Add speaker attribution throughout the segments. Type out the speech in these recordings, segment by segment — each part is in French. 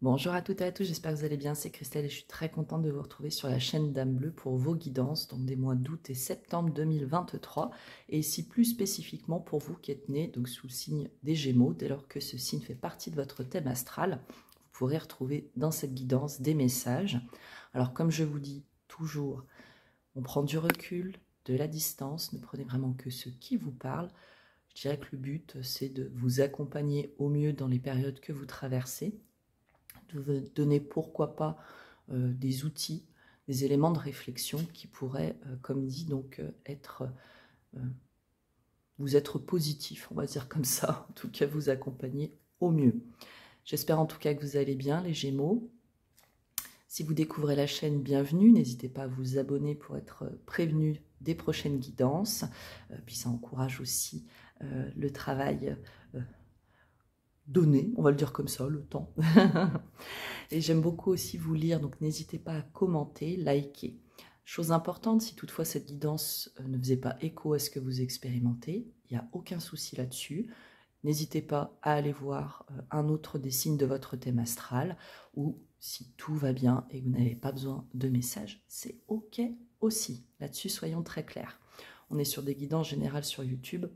Speaker 1: Bonjour à toutes et à tous, j'espère que vous allez bien, c'est Christelle et je suis très contente de vous retrouver sur la chaîne Dame Bleue pour vos guidances, donc des mois d'août et septembre 2023, et ici plus spécifiquement pour vous qui êtes nés donc sous le signe des Gémeaux, dès lors que ce signe fait partie de votre thème astral, vous pourrez retrouver dans cette guidance des messages. Alors comme je vous dis toujours, on prend du recul, de la distance, ne prenez vraiment que ce qui vous parle. Je dirais que le but c'est de vous accompagner au mieux dans les périodes que vous traversez, de vous donner pourquoi pas des outils, des éléments de réflexion qui pourraient, comme dit, donc vous être positifs, on va dire comme ça, en tout cas vous accompagner au mieux. J'espère en tout cas que vous allez bien les Gémeaux. Si vous découvrez la chaîne, bienvenue, n'hésitez pas à vous abonner pour être prévenu des prochaines guidances, puis ça encourage aussi le travail donné, on va le dire comme ça, le temps. Et j'aime beaucoup aussi vous lire, donc n'hésitez pas à commenter, liker. Chose importante, si toutefois cette guidance ne faisait pas écho à ce que vous expérimentez, il n'y a aucun souci là-dessus. N'hésitez pas à aller voir un autre des signes de votre thème astral, ou si tout va bien et que vous n'avez pas besoin de messages, c'est OK aussi. Là-dessus, soyons très clairs. On est sur des guidances générales sur YouTube,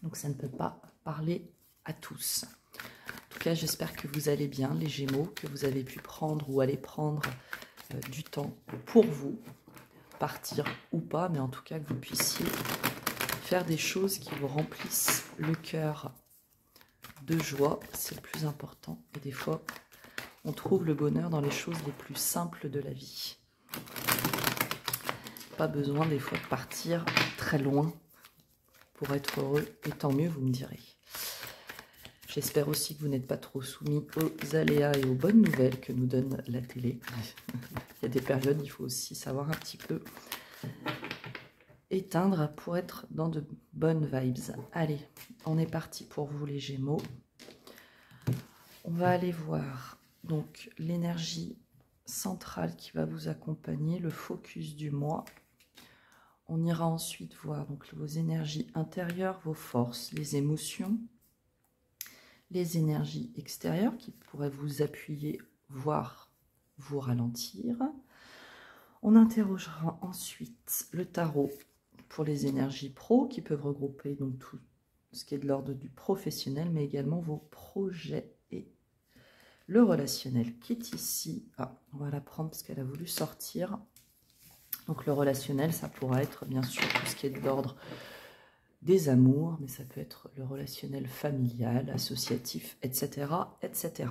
Speaker 1: donc ça ne peut pas parler à tous. En tout cas, j'espère que vous allez bien, les Gémeaux, que vous avez pu prendre ou aller prendre du temps pour vous, partir ou pas, mais en tout cas que vous puissiez faire des choses qui vous remplissent le cœur de joie, c'est le plus important. Et des fois, on trouve le bonheur dans les choses les plus simples de la vie. Pas besoin des fois de partir très loin pour être heureux, et tant mieux, vous me direz. J'espère aussi que vous n'êtes pas trop soumis aux aléas et aux bonnes nouvelles que nous donne la télé. Il y a des périodes, il faut aussi savoir un petit peu éteindre pour être dans de bonnes vibes. Allez, on est parti pour vous les Gémeaux. On va aller voir donc l'énergie centrale qui va vous accompagner, le focus du mois. On ira ensuite voir donc vos énergies intérieures, vos forces, les émotions, les énergies extérieures qui pourraient vous appuyer, voire vous ralentir. On interrogera ensuite le tarot pour les énergies pro qui peuvent regrouper donc tout ce qui est de l'ordre du professionnel, mais également vos projets et le relationnel qui est ici. Ah, on va la prendre parce qu'elle a voulu sortir. Donc le relationnel, ça pourra être bien sûr tout ce qui est de l'ordre des amours, mais ça peut être le relationnel familial, associatif, etc., etc.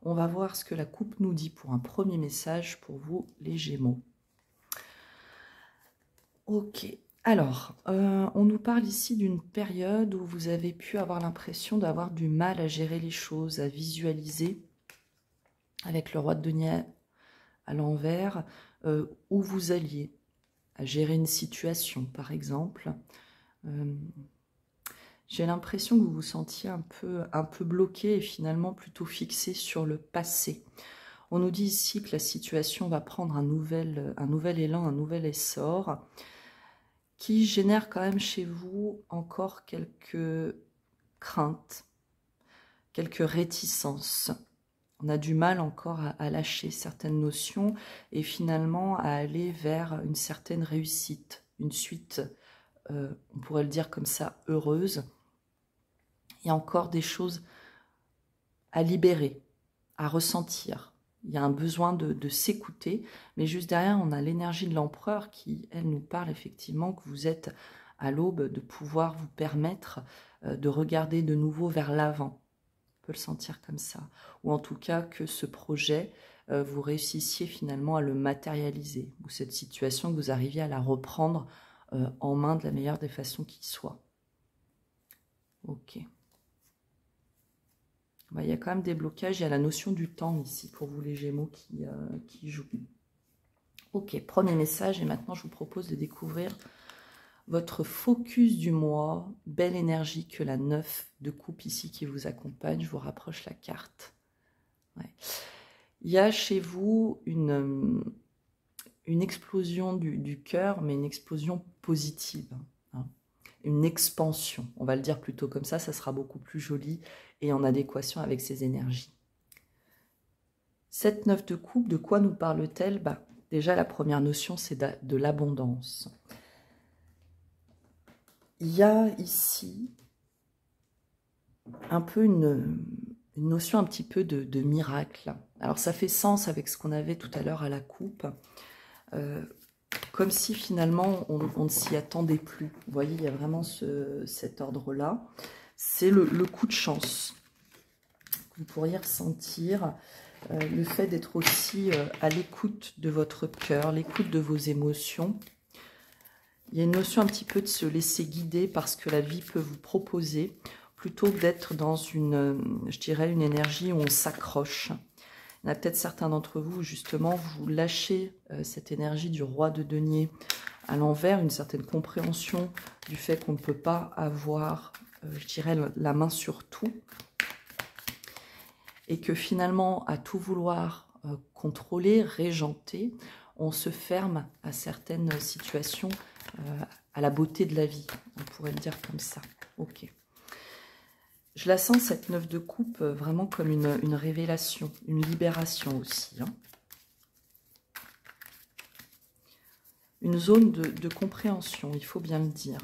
Speaker 1: On va voir ce que la coupe nous dit pour un premier message pour vous, les Gémeaux. Ok, alors, on nous parle ici d'une période où vous avez pu avoir l'impression d'avoir du mal à gérer les choses, à visualiser, avec le roi de denier à l'envers, où vous alliez, à gérer une situation, par exemple. J'ai l'impression que vous vous sentiez un peu bloqué et finalement plutôt fixé sur le passé. On nous dit ici que la situation va prendre un nouvel élan, un nouvel essor, qui génère quand même chez vous encore quelques craintes, quelques réticences. On a du mal encore à lâcher certaines notions et finalement à aller vers une certaine réussite, une suite, on pourrait le dire comme ça, heureuse. Il y a encore des choses à libérer, à ressentir. Il y a un besoin de s'écouter, mais juste derrière, on a l'énergie de l'empereur qui, elle, nous parle effectivement que vous êtes à l'aube de pouvoir vous permettre de regarder de nouveau vers l'avant. On peut le sentir comme ça. Ou en tout cas que ce projet, vous réussissiez finalement à le matérialiser. Ou cette situation, que vous arriviez à la reprendre en main de la meilleure des façons qui soit. Ok. Il y a quand même des blocages, il y a la notion du temps ici pour vous les Gémeaux qui joue. Ok, premier message et maintenant je vous propose de découvrir votre focus du mois. Belle énergie que la 9 de coupe ici qui vous accompagne, je vous rapproche la carte. Ouais. Il y a chez vous une explosion du cœur, mais une explosion positive. Hein. Une expansion, on va le dire plutôt comme ça sera beaucoup plus joli et en adéquation avec ces énergies. Cette 9 de coupe, de quoi nous parle-t-elle? Déjà, la première notion, c'est de l'abondance. Il y a ici un peu une notion un petit peu de miracle. Alors, ça fait sens avec ce qu'on avait tout à l'heure à la coupe. Comme si finalement, on ne s'y attendait plus. Vous voyez, il y a vraiment cet ordre-là. C'est le coup de chance. Vous pourriez ressentir le fait d'être aussi à l'écoute de votre cœur, l'écoute de vos émotions. Il y a une notion un petit peu de se laisser guider par ce que la vie peut vous proposer, plutôt que d'être dans je dirais, une énergie où on s'accroche. Il y en a peut-être certains d'entre vous, justement, vous lâchez cette énergie du roi de denier à l'envers, une certaine compréhension du fait qu'on ne peut pas avoir, je dirais, la main sur tout. Et que finalement, à tout vouloir contrôler, régenter, on se ferme à certaines situations, à la beauté de la vie. On pourrait le dire comme ça. Ok. Je la sens, cette 9 de coupe, vraiment comme une révélation, une libération aussi. Hein. Une zone de compréhension, il faut bien le dire.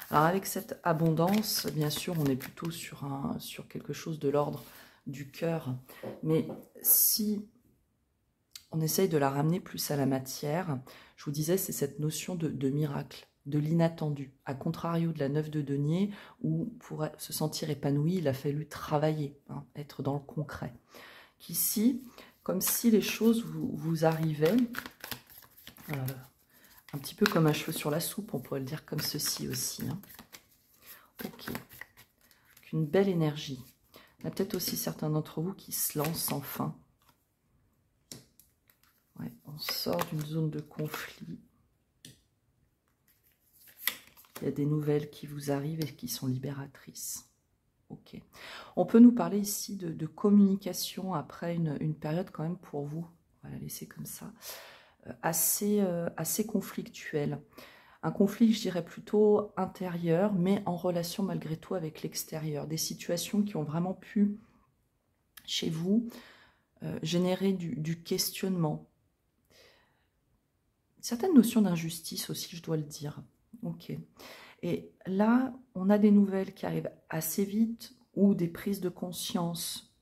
Speaker 1: Alors avec cette abondance, bien sûr, on est plutôt sur quelque chose de l'ordre du cœur. Mais si on essaye de la ramener plus à la matière, je vous disais, c'est cette notion de miracle, de l'inattendu. À contrario de la 9 de denier, où pour se sentir épanoui, il a fallu travailler, hein, être dans le concret. Qu'ici, comme si les choses vous arrivaient, un petit peu comme un cheveu sur la soupe, on pourrait le dire comme ceci aussi. Hein. Ok. Une belle énergie. Il y a peut-être aussi certains d'entre vous qui se lancent enfin. Ouais, on sort d'une zone de conflit. Il y a des nouvelles qui vous arrivent et qui sont libératrices. Ok. On peut nous parler ici de communication après une période quand même pour vous, on va la laisser comme ça, assez conflictuelle. Un conflit, je dirais plutôt intérieur, mais en relation malgré tout avec l'extérieur. Des situations qui ont vraiment pu, chez vous, générer du questionnement. Une certaine notion d'injustice aussi, je dois le dire. Ok. Et là, on a des nouvelles qui arrivent assez vite ou des prises de conscience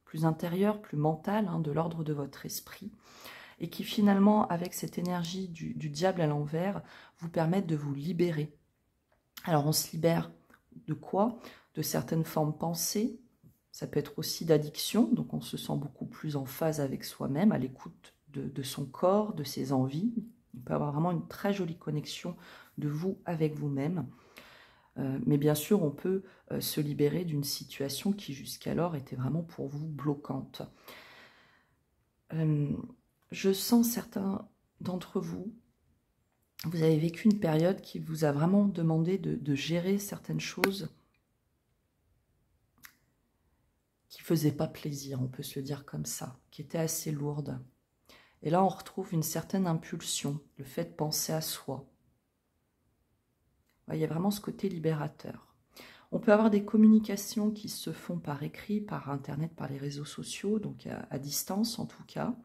Speaker 1: plus intérieures, plus mentales, hein, de l'ordre de votre esprit, et qui finalement, avec cette énergie du diable à l'envers, vous permettent de vous libérer. Alors, on se libère de quoi? De certaines formes pensées. Ça peut être aussi d'addiction, donc on se sent beaucoup plus en phase avec soi-même, à l'écoute de son corps, de ses envies. On peut avoir vraiment une très jolie connexion de vous avec vous-même. Mais bien sûr, on peut se libérer d'une situation qui jusqu'alors était vraiment pour vous bloquante. Je sens certains d'entre vous, vous avez vécu une période qui vous a vraiment demandé de gérer certaines choses qui ne faisaient pas plaisir, on peut se le dire comme ça, qui étaient assez lourdes. Et là, on retrouve une certaine impulsion, le fait de penser à soi. Il y a vraiment ce côté libérateur. On peut avoir des communications qui se font par écrit, par Internet, par les réseaux sociaux, donc à distance en tout cas.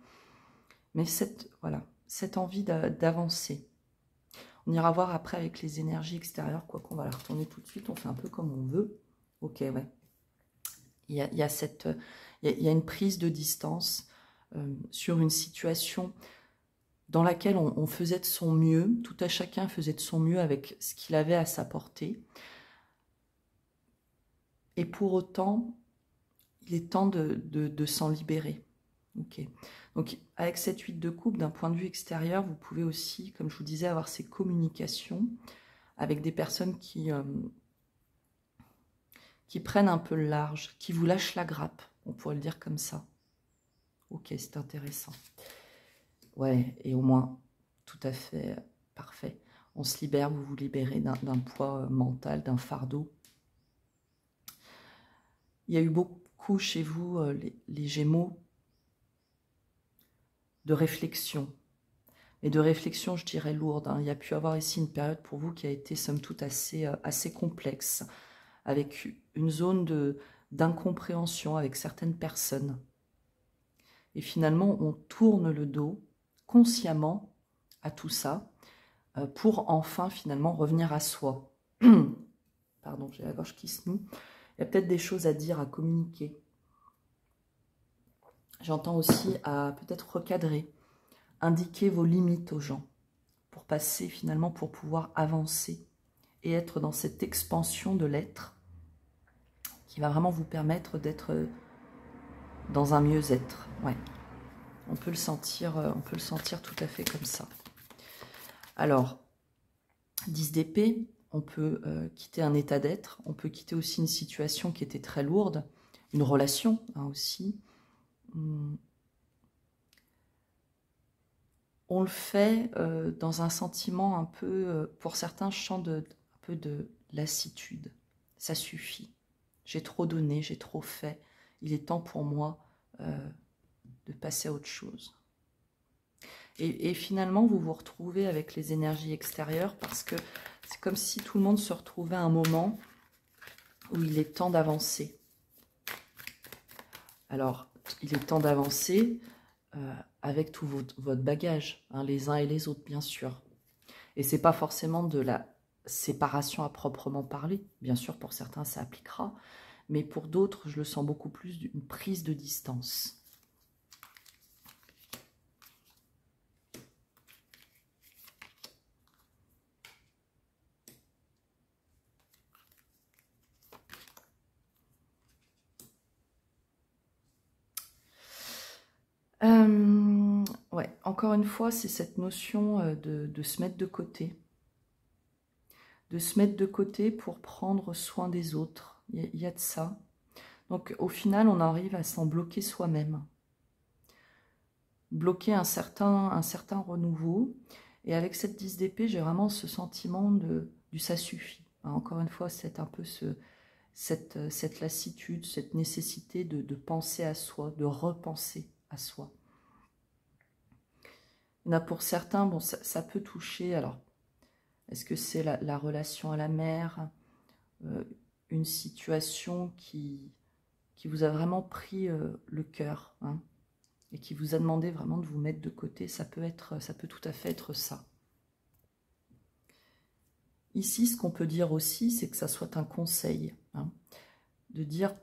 Speaker 1: Mais cette envie d'avancer. On ira voir après avec les énergies extérieures, quoi qu'on va la retourner tout de suite, on fait un peu comme on veut. Ok, ouais. Il y a une prise de distance sur une situation dans laquelle on faisait de son mieux, tout à chacun faisait de son mieux avec ce qu'il avait à sa portée. Et pour autant, il est temps de s'en libérer. Ok. Donc, avec cette 8 de coupe, d'un point de vue extérieur, vous pouvez aussi, comme je vous disais, avoir ces communications avec des personnes qui prennent un peu le large, qui vous lâchent la grappe, on pourrait le dire comme ça. Ok, c'est intéressant. Ouais, et au moins, tout à fait parfait. On se libère, vous vous libérez d'un poids mental, d'un fardeau. Il y a eu beaucoup chez vous, les Gémeaux, de réflexion. Et de réflexion, je dirais, lourde. Hein. Il y a pu avoir ici une période pour vous qui a été, somme toute, assez complexe, avec une zone d'incompréhension avec certaines personnes. Et finalement, on tourne le dos consciemment à tout ça pour enfin finalement revenir à soi. Pardon, j'ai la gorge qui se noue. Il y a peut-être des choses à dire, à communiquer. J'entends aussi à peut-être recadrer, indiquer vos limites aux gens pour passer finalement, pour pouvoir avancer et être dans cette expansion de l'être qui va vraiment vous permettre d'être dans un mieux-être. Ouais. On peut le sentir tout à fait comme ça. Alors, 10 d'épée, on peut quitter un état d'être, on peut quitter aussi une situation qui était très lourde, une relation aussi. On le fait dans un sentiment un peu, pour certains, je sens un peu de lassitude. Ça suffit. J'ai trop donné, j'ai trop fait. Il est temps pour moi de passer à autre chose. Et finalement, vous vous retrouvez avec les énergies extérieures parce que c'est comme si tout le monde se retrouvait à un moment où il est temps d'avancer. Alors, il est temps d'avancer avec tout votre bagage, hein, les uns et les autres, bien sûr. Et c'est pas forcément de la séparation à proprement parler. Bien sûr, pour certains, ça appliquera. Mais pour d'autres, je le sens beaucoup plus d'une prise de distance. Ouais, encore une fois, c'est cette notion de se mettre de côté. De se mettre de côté pour prendre soin des autres. Il y a de ça. Donc, au final, on arrive à s'en bloquer soi-même. Bloquer un certain renouveau. Et avec cette 10 d'épée, j'ai vraiment ce sentiment du ça suffit. Encore une fois, c'est un peu cette lassitude, cette nécessité de penser à soi, de repenser à soi. Il y en a pour certains, bon, ça peut toucher, alors, est-ce que c'est la relation à la mère, une situation qui vous a vraiment pris le cœur, hein, et qui vous a demandé vraiment de vous mettre de côté, ça peut tout à fait être ça. Ici, ce qu'on peut dire aussi, c'est que ça soit un conseil, hein, de dire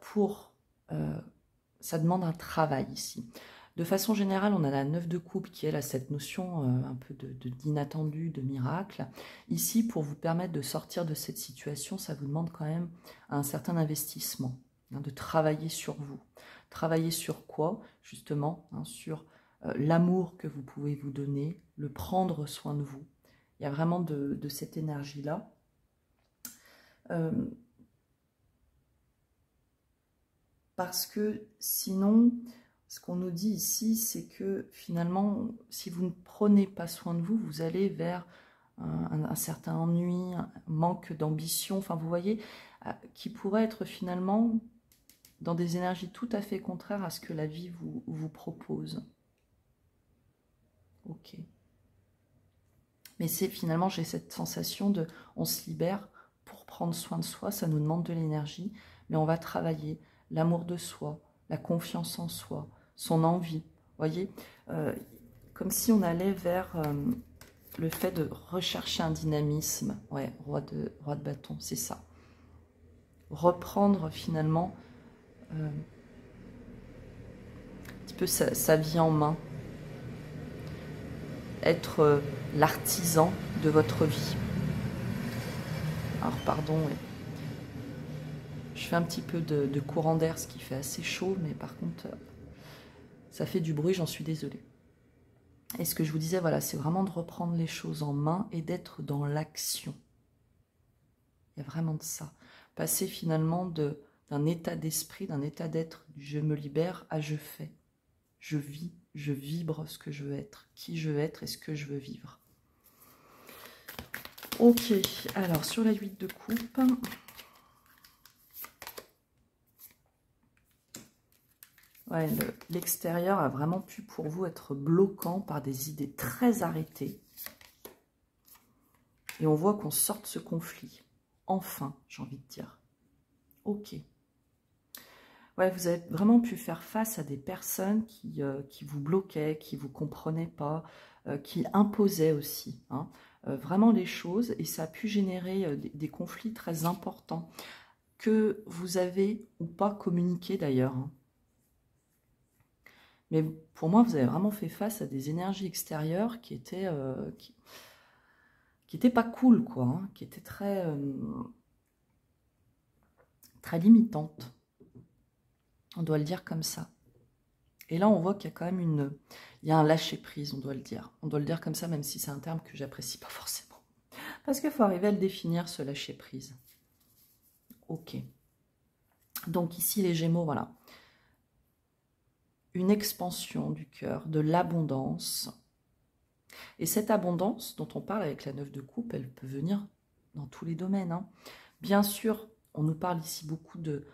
Speaker 1: ça demande un travail ici. De façon générale, on a la 9 de coupe qui elle a cette notion un peu d'inattendu, de miracle. Ici, pour vous permettre de sortir de cette situation, ça vous demande quand même un certain investissement, hein, de travailler sur vous. Travailler sur quoi? Justement, hein, sur l'amour que vous pouvez vous donner, le prendre soin de vous. Il y a vraiment de cette énergie-là. Parce que sinon, ce qu'on nous dit ici, c'est que finalement, si vous ne prenez pas soin de vous, vous allez vers un certain ennui, un manque d'ambition, enfin vous voyez, qui pourrait être finalement dans des énergies tout à fait contraires à ce que la vie vous propose. Ok. Mais c'est finalement, j'ai cette sensation de, on se libère pour prendre soin de soi, ça nous demande de l'énergie, mais on va travailler l'amour de soi, la confiance en soi, son envie, voyez, comme si on allait vers le fait de rechercher un dynamisme, ouais, roi de bâton, c'est ça. Reprendre finalement un petit peu sa vie en main, être l'artisan de votre vie. Alors pardon, je fais un petit peu de courant d'air, ce qui fait assez chaud, mais par contre, ça fait du bruit, j'en suis désolée. Et ce que je vous disais, voilà, c'est vraiment de reprendre les choses en main et d'être dans l'action. Il y a vraiment de ça. Passer finalement d'un état d'esprit, d'un état d'être, du je me libère à je fais. Je vis, je vibre ce que je veux être, qui je veux être et ce que je veux vivre. Ok, alors sur la 8 de coupe... Ouais, l'extérieur a vraiment pu pour vous être bloquant par des idées très arrêtées. Et on voit qu'on sort de ce conflit. Enfin, j'ai envie de dire. Ok. Ouais, vous avez vraiment pu faire face à des personnes qui vous bloquaient, qui ne vous comprenaient pas, qui imposaient aussi, hein, vraiment les choses, et ça a pu générer des conflits très importants que vous avez ou pas communiqué d'ailleurs, hein. Mais pour moi, vous avez vraiment fait face à des énergies extérieures qui étaient pas cool, quoi, hein, qui étaient très limitantes. On doit le dire comme ça. Et là, on voit qu'il y a quand même il y a un lâcher-prise, on doit le dire. On doit le dire comme ça, même si c'est un terme que j'apprécie pas forcément. Parce qu'il faut arriver à le définir, ce lâcher-prise. Ok. Donc ici, les Gémeaux, voilà. Une expansion du cœur, de l'abondance. Et cette abondance dont on parle avec la 9 de coupe, elle peut venir dans tous les domaines, hein. Bien sûr, on nous parle ici beaucoup de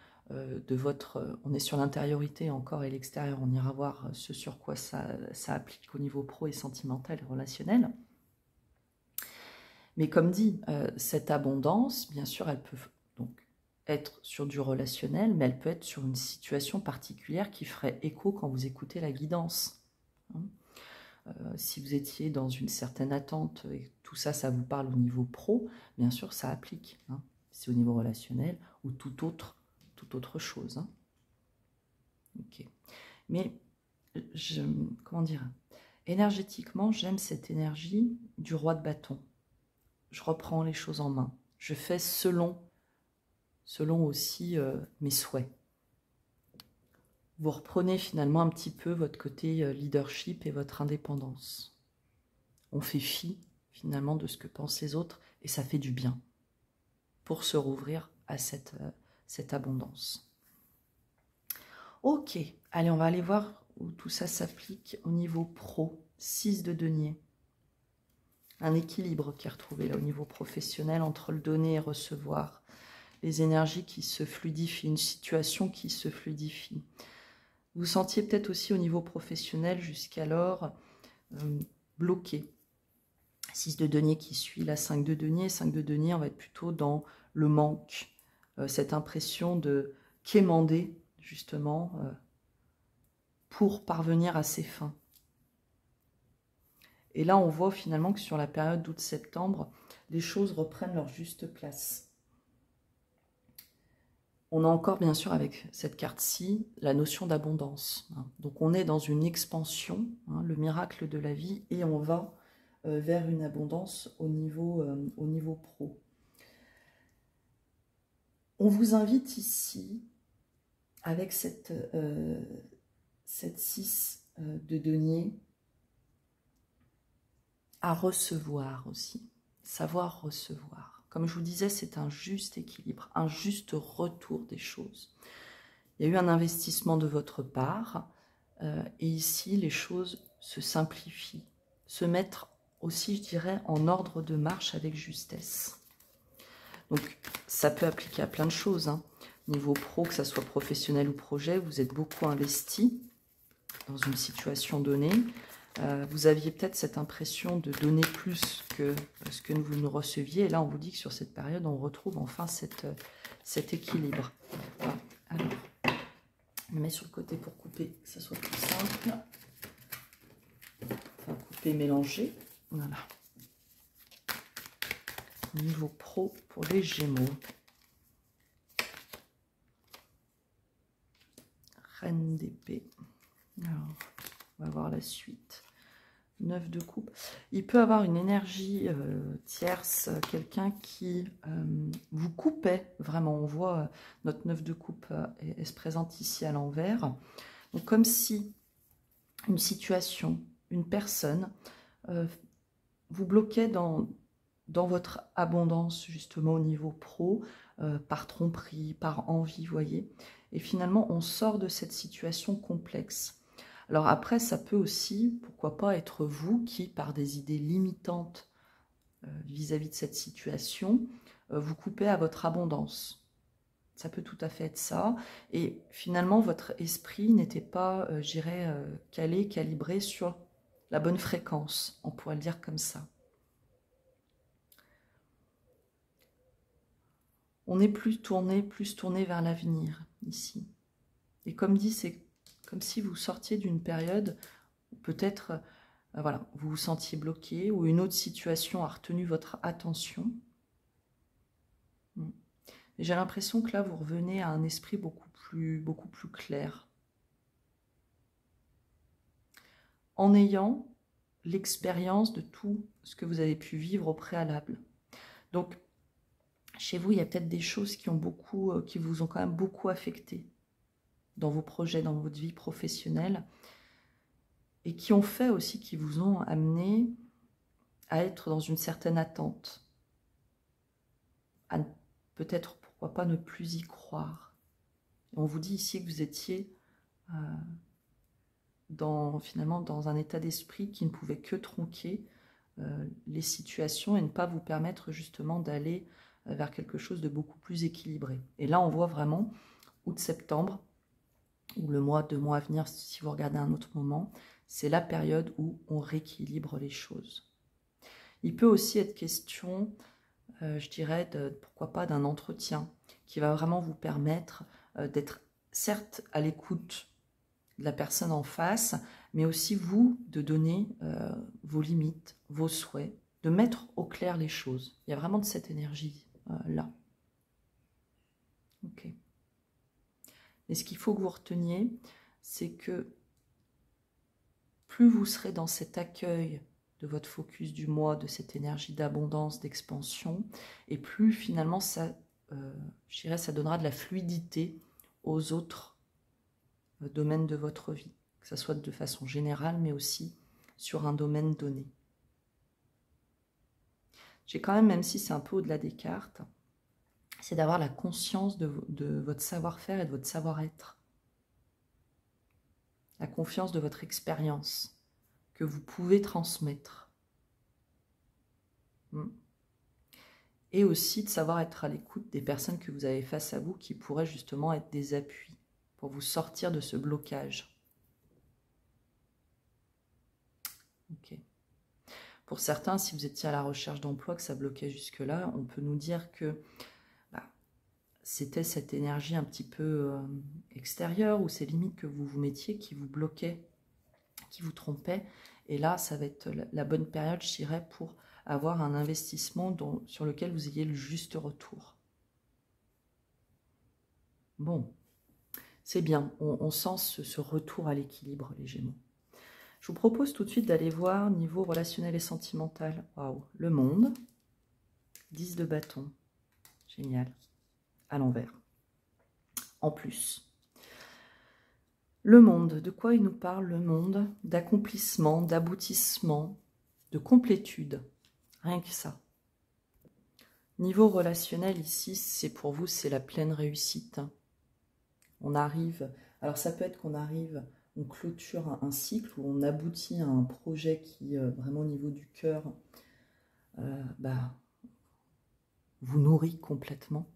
Speaker 1: votre... on est sur l'intériorité encore et l'extérieur, on ira voir ce sur quoi ça applique au niveau pro et sentimental et relationnel. Mais comme dit, cette abondance, bien sûr, elle peut donc être sur du relationnel, mais elle peut être sur une situation particulière qui ferait écho quand vous écoutez la guidance, hein. Si vous étiez dans une certaine attente et tout ça, ça vous parle au niveau pro, bien sûr, ça applique, hein. C'est au niveau relationnel ou toute autre chose, hein. Ok. Mais, comment dire, énergétiquement, j'aime cette énergie du roi de bâton. Je reprends les choses en main. Je fais selon aussi mes souhaits. Vous reprenez finalement un petit peu votre côté leadership et votre indépendance. On fait fi finalement de ce que pensent les autres et ça fait du bien pour se rouvrir à cette abondance. Ok, allez, on va aller voir où tout ça s'applique au niveau pro. 6 de denier. Un équilibre qui est retrouvé là au niveau professionnel entre le donner et recevoir. Les énergies qui se fluidifient, une situation qui se fluidifie. Vous sentiez peut-être aussi au niveau professionnel jusqu'alors bloqué. 6 de denier qui suit la 5 de denier. 5 de denier, on va être plutôt dans le manque. Cette impression de quémander, justement, pour parvenir à ses fins. Et là, on voit finalement que sur la période d'août-septembre, les choses reprennent leur juste place. On a encore, bien sûr, avec cette carte-ci, la notion d'abondance, hein. Donc, on est dans une expansion, hein, le miracle de la vie, et on va vers une abondance au niveau pro. On vous invite ici, avec cette 6 de denier, à recevoir aussi, savoir recevoir. Comme je vous disais, c'est un juste équilibre, un juste retour des choses. Il y a eu un investissement de votre part, et ici, les choses se simplifient, se mettre aussi, je dirais, en ordre de marche avec justesse. Donc, ça peut appliquer à plein de choses, hein. Niveau pro, que ça soit professionnel ou projet, vous êtes beaucoup investi dans une situation donnée. Vous aviez peut-être cette impression de donner plus que ce que vous nous receviez. Et là, on vous dit que sur cette période, on retrouve enfin cet équilibre. Voilà. Alors, je me mets sur le côté pour couper, que ça soit plus simple. Enfin, couper, mélanger. Voilà. Niveau pro pour les Gémeaux. Reine d'épée. Alors, on va voir la suite. 9 de coupe. Il peut avoir une énergie tierce, quelqu'un qui vous coupait, vraiment. On voit notre 9 de coupe, elle se présente ici à l'envers. Donc, comme si une situation, une personne, vous bloquait dans votre abondance, justement, au niveau pro, par tromperie, par envie, vous voyez. Et finalement, on sort de cette situation complexe. Alors après, ça peut aussi, pourquoi pas, être vous qui, par des idées limitantes vis-à-vis de cette situation, vous coupez à votre abondance. Ça peut tout à fait être ça. Et finalement, votre esprit n'était pas, je dirais, calé, calibré sur la bonne fréquence. On pourrait le dire comme ça. On est plus tourné vers l'avenir, ici. Et comme dit, c'est comme si vous sortiez d'une période où peut-être voilà, vous vous sentiez bloqué, ou une autre situation a retenu votre attention. J'ai l'impression que là, vous revenez à un esprit beaucoup plus clair. En ayant l'expérience de tout ce que vous avez pu vivre au préalable. Donc, chez vous, il y a peut-être des choses qui vous ont quand même beaucoup affecté dans vos projets, dans votre vie professionnelle, et qui ont fait aussi, qui vous ont amené à être dans une certaine attente, à peut-être, pourquoi pas, ne plus y croire. Et on vous dit ici que vous étiez finalement dans un état d'esprit qui ne pouvait que tronquer les situations et ne pas vous permettre justement d'aller vers quelque chose de beaucoup plus équilibré. Et là, on voit vraiment août-septembre, ou le mois, 2 mois à venir, si vous regardez un autre moment, c'est la période où on rééquilibre les choses. Il peut aussi être question, je dirais, pourquoi pas d'un entretien qui va vraiment vous permettre d'être certes à l'écoute de la personne en face, mais aussi vous de donner vos limites, vos souhaits, de mettre au clair les choses. Il y a vraiment de cette énergie là. Ok. Et ce qu'il faut que vous reteniez, c'est que plus vous serez dans cet accueil de votre focus du mois, de cette énergie d'abondance, d'expansion, et plus finalement ça, je dirais, ça donnera de la fluidité aux autres domaines de votre vie, que ce soit de façon générale, mais aussi sur un domaine donné. J'ai quand même si c'est un peu au-delà des cartes, c'est d'avoir la conscience de votre savoir-faire et de votre savoir-être. La confiance de votre expérience que vous pouvez transmettre. Et aussi de savoir être à l'écoute des personnes que vous avez face à vous qui pourraient justement être des appuis pour vous sortir de ce blocage. Ok. Pour certains, si vous étiez à la recherche d'emploi, que ça bloquait jusque-là, on peut nous dire que c'était cette énergie un petit peu extérieure ou ces limites que vous vous mettiez qui vous bloquaient, qui vous trompaient. Et là, ça va être la bonne période, je dirais, pour avoir un investissement sur lequel vous ayez le juste retour. Bon, c'est bien, on sent ce retour à l'équilibre, les Gémeaux. Je vous propose tout de suite d'aller voir niveau relationnel et sentimental. Waouh, le monde, 10 de bâton, génial, à l'envers. En plus, le monde, de quoi il nous parle le monde? D'accomplissement, d'aboutissement, de complétude, rien que ça. Niveau relationnel, ici, c'est pour vous, c'est la pleine réussite. On arrive, alors ça peut être qu'on arrive, on clôture un cycle où on aboutit à un projet qui, vraiment au niveau du cœur, vous nourrit complètement.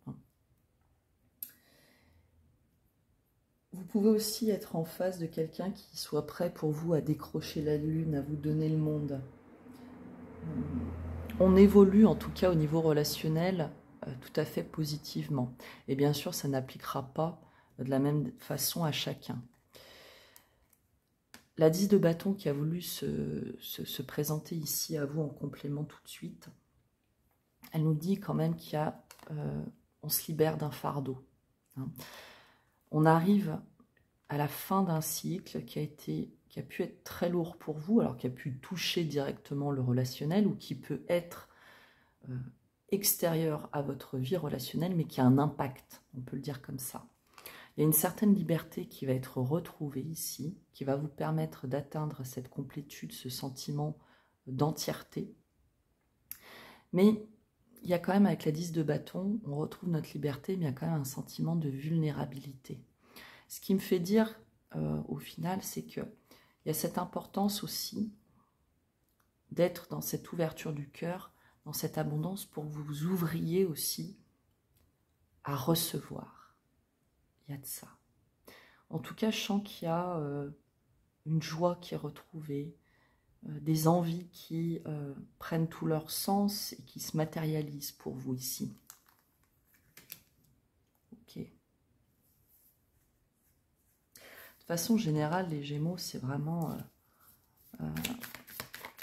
Speaker 1: Vous pouvez aussi être en face de quelqu'un qui soit prêt pour vous à décrocher la lune, à vous donner le monde. On évolue en tout cas au niveau relationnel tout à fait positivement. Et bien sûr, ça n'appliquera pas de la même façon à chacun. La 10 de bâton qui a voulu se présenter ici à vous en complément tout de suite, elle nous dit quand même qu'il y a, on se libère d'un fardeau. Hein. On arrive à la fin d'un cycle qui a pu être très lourd pour vous, alors qui a pu toucher directement le relationnel ou qui peut être extérieur à votre vie relationnelle, mais qui a un impact, on peut le dire comme ça. Il y a une certaine liberté qui va être retrouvée ici, qui va vous permettre d'atteindre cette complétude, ce sentiment d'entièreté. Mais il y a quand même, avec la 10 de bâton, on retrouve notre liberté, mais il y a quand même un sentiment de vulnérabilité. Ce qui me fait dire, au final, c'est qu'il y a cette importance aussi d'être dans cette ouverture du cœur, dans cette abondance, pour que vous vous ouvriez aussi à recevoir. Il y a de ça. En tout cas, je sens qu'il y a une joie qui est retrouvée, des envies qui prennent tout leur sens et qui se matérialisent pour vous ici. Ok. De façon générale, les Gémeaux, c'est vraiment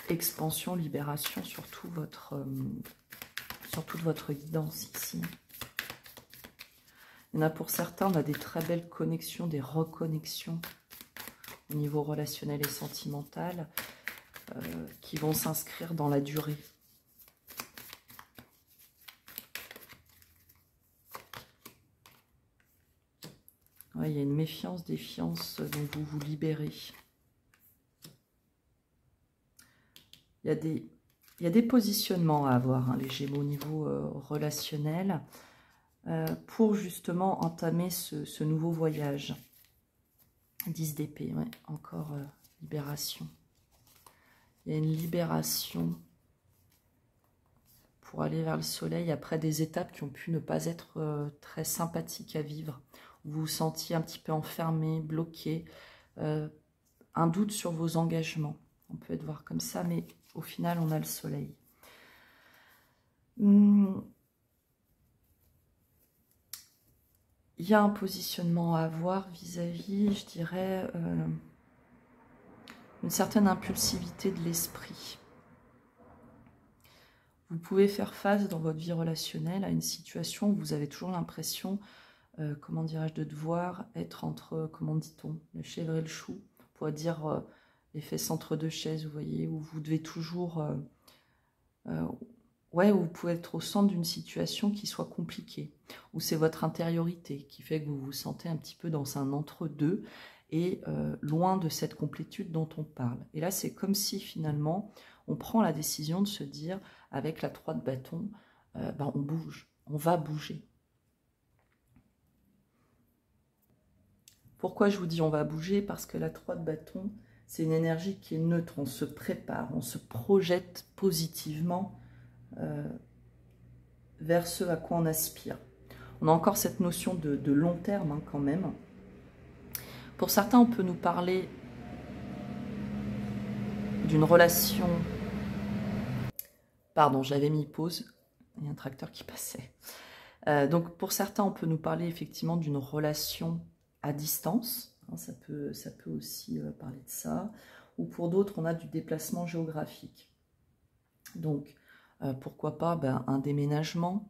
Speaker 1: expansion, libération sur toute votre guidance ici. Il y en a pour certains, on a des très belles connexions, des reconnexions au niveau relationnel et sentimental qui vont s'inscrire dans la durée. Ouais, il y a une méfiance, défiance dont vous vous libérez. Il y a des positionnements à avoir, hein, les Gémeaux, au niveau relationnel, pour justement entamer ce nouveau voyage. 10 d'épée, ouais, encore libération. Il y a une libération pour aller vers le soleil après des étapes qui ont pu ne pas être très sympathiques à vivre. Vous vous sentiez un petit peu enfermé, bloqué, un doute sur vos engagements. On peut être voir comme ça, mais au final, on a le soleil. Il y a un positionnement à avoir vis-à-vis, je dirais, une certaine impulsivité de l'esprit. Vous pouvez faire face dans votre vie relationnelle à une situation où vous avez toujours l'impression, comment dirais-je, de devoir être entre, comment dit-on, le chèvre et le chou. On pourrait dire les fesses entre deux chaises, vous voyez, où vous devez toujours... ouais, où vous pouvez être au centre d'une situation qui soit compliquée, où c'est votre intériorité qui fait que vous vous sentez un petit peu dans un entre-deux et loin de cette complétude dont on parle. Et là, c'est comme si finalement, on prend la décision de se dire, avec la 3 de bâton, ben, on bouge, on va bouger. Pourquoi je vous dis on va bouger? Parce que la 3 de bâton, c'est une énergie qui est neutre, on se prépare, on se projette positivement vers ce à quoi on aspire. On a encore cette notion de long terme, hein, quand même. Pour certains, on peut nous parler d'une relation... Pardon, j'avais mis pause, il y a un tracteur qui passait. Donc pour certains, on peut nous parler effectivement d'une relation à distance, hein, ça peut aussi parler de ça, ou pour d'autres, on a du déplacement géographique. Donc, pourquoi pas un déménagement,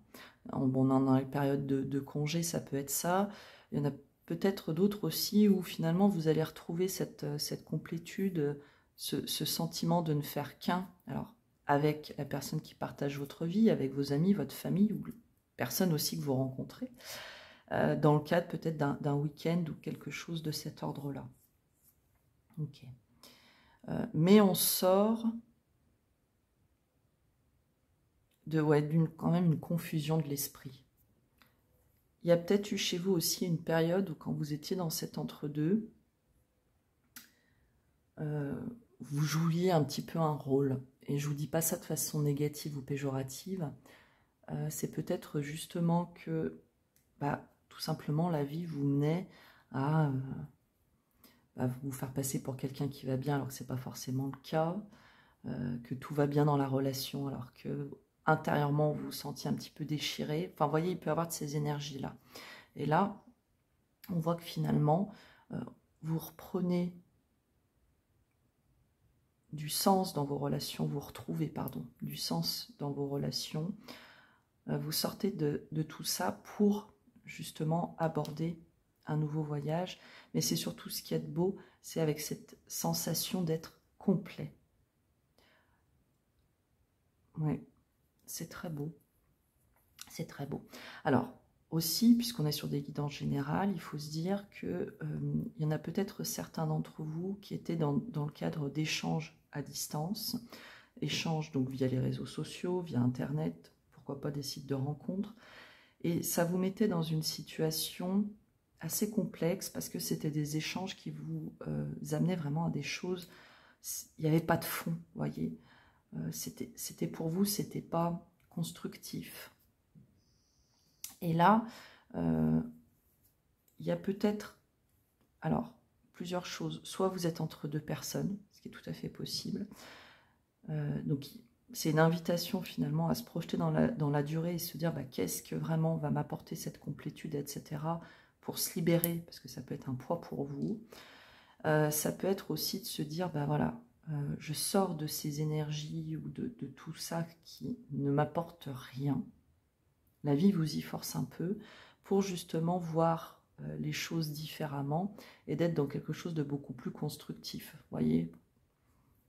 Speaker 1: bon, dans les périodes de congé, ça peut être ça. Il y en a peut-être d'autres aussi où finalement vous allez retrouver cette complétude, ce sentiment de ne faire qu'un, alors avec la personne qui partage votre vie, avec vos amis, votre famille, ou personnes aussi que vous rencontrez, dans le cadre peut-être d'un week-end ou quelque chose de cet ordre-là. Ok. Mais on sort quand même une confusion de l'esprit. Il y a peut-être eu chez vous aussi une période où quand vous étiez dans cet entre-deux, vous jouiez un petit peu un rôle. Et je ne vous dis pas ça de façon négative ou péjorative. C'est peut-être justement que, tout simplement, la vie vous menait à vous faire passer pour quelqu'un qui va bien alors que ce n'est pas forcément le cas, que tout va bien dans la relation alors que intérieurement vous vous sentiez un petit peu déchiré. Enfin, vous voyez, il peut y avoir de ces énergies-là. Et là, on voit que finalement, vous reprenez du sens dans vos relations, vous retrouvez, pardon, du sens dans vos relations. Vous sortez de tout ça pour justement aborder un nouveau voyage. Mais c'est surtout ce qui est beau, c'est avec cette sensation d'être complet. Oui, c'est très beau. C'est très beau. Alors, aussi, puisqu'on est sur des guidances générales, il faut se dire qu'il y en a peut-être certains d'entre vous qui étaient dans le cadre d'échanges à distance, échanges donc via les réseaux sociaux, via Internet, pourquoi pas des sites de rencontres, et ça vous mettait dans une situation assez complexe parce que c'était des échanges qui vous amenaient vraiment à des choses, il n'y avait pas de fond, vous voyez, c'était pour vous, c'était pas constructif. Et là, il y a peut-être, alors, plusieurs choses. Soit vous êtes entre deux personnes, ce qui est tout à fait possible. Donc, c'est une invitation finalement à se projeter dans la durée et se dire qu'est-ce que vraiment va m'apporter cette complétude, etc. pour se libérer, parce que ça peut être un poids pour vous. Ça peut être aussi de se dire, ben voilà, je sors de ces énergies ou de tout ça qui ne m'apporte rien. La vie vous y force un peu pour justement voir les choses différemment et d'être dans quelque chose de beaucoup plus constructif. Vous voyez,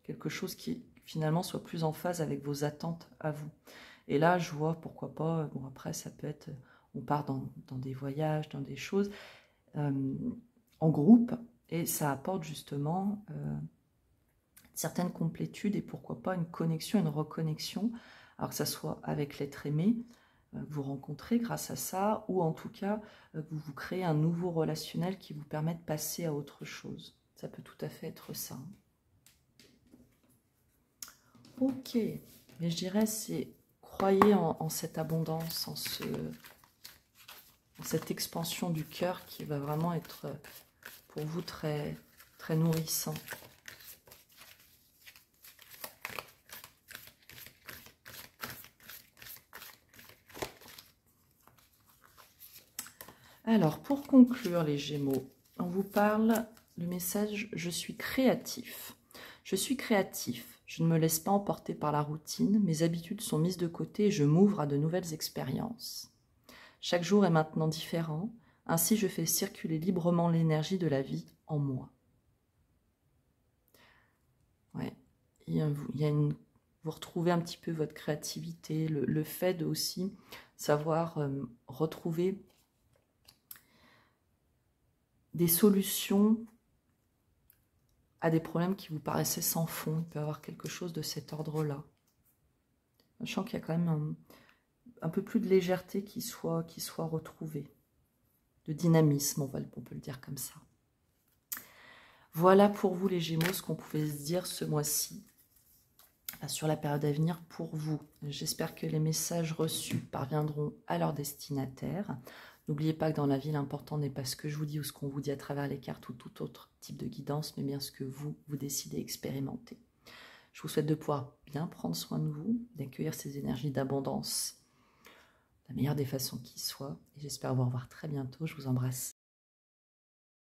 Speaker 1: quelque chose qui finalement soit plus en phase avec vos attentes à vous. Et là, je vois, pourquoi pas, bon après ça peut être, on part dans des voyages, dans des choses en groupe, et ça apporte justement certaines complétudes et pourquoi pas une connexion, une reconnexion, alors que ça soit avec l'être aimé, vous rencontrez grâce à ça, ou en tout cas, vous vous créez un nouveau relationnel qui vous permet de passer à autre chose. Ça peut tout à fait être ça. Ok, mais je dirais, c'est croyez en cette abondance, en cette expansion du cœur qui va vraiment être pour vous très, très nourrissant. Alors, pour conclure les Gémeaux, on vous parle, le message « Je suis créatif ». Je suis créatif, je ne me laisse pas emporter par la routine, mes habitudes sont mises de côté et je m'ouvre à de nouvelles expériences. Chaque jour est maintenant différent, ainsi je fais circuler librement l'énergie de la vie en moi. Ouais. Vous retrouvez un petit peu votre créativité, le fait de aussi savoir retrouver des solutions à des problèmes qui vous paraissaient sans fond. Il peut y avoir quelque chose de cet ordre-là. Je sens qu'il y a quand même un peu plus de légèreté qui soit retrouvée, de dynamisme, on peut le dire comme ça. Voilà pour vous les Gémeaux ce qu'on pouvait se dire ce mois-ci sur la période à venir pour vous. J'espère que les messages reçus parviendront à leur destinataire. N'oubliez pas que dans la vie, l'important n'est pas ce que je vous dis ou ce qu'on vous dit à travers les cartes ou tout autre type de guidance, mais bien ce que vous décidez d'expérimenter. Je vous souhaite de pouvoir bien prendre soin de vous, d'accueillir ces énergies d'abondance de la meilleure des façons qui soient. Et j'espère vous revoir très bientôt. Je vous embrasse.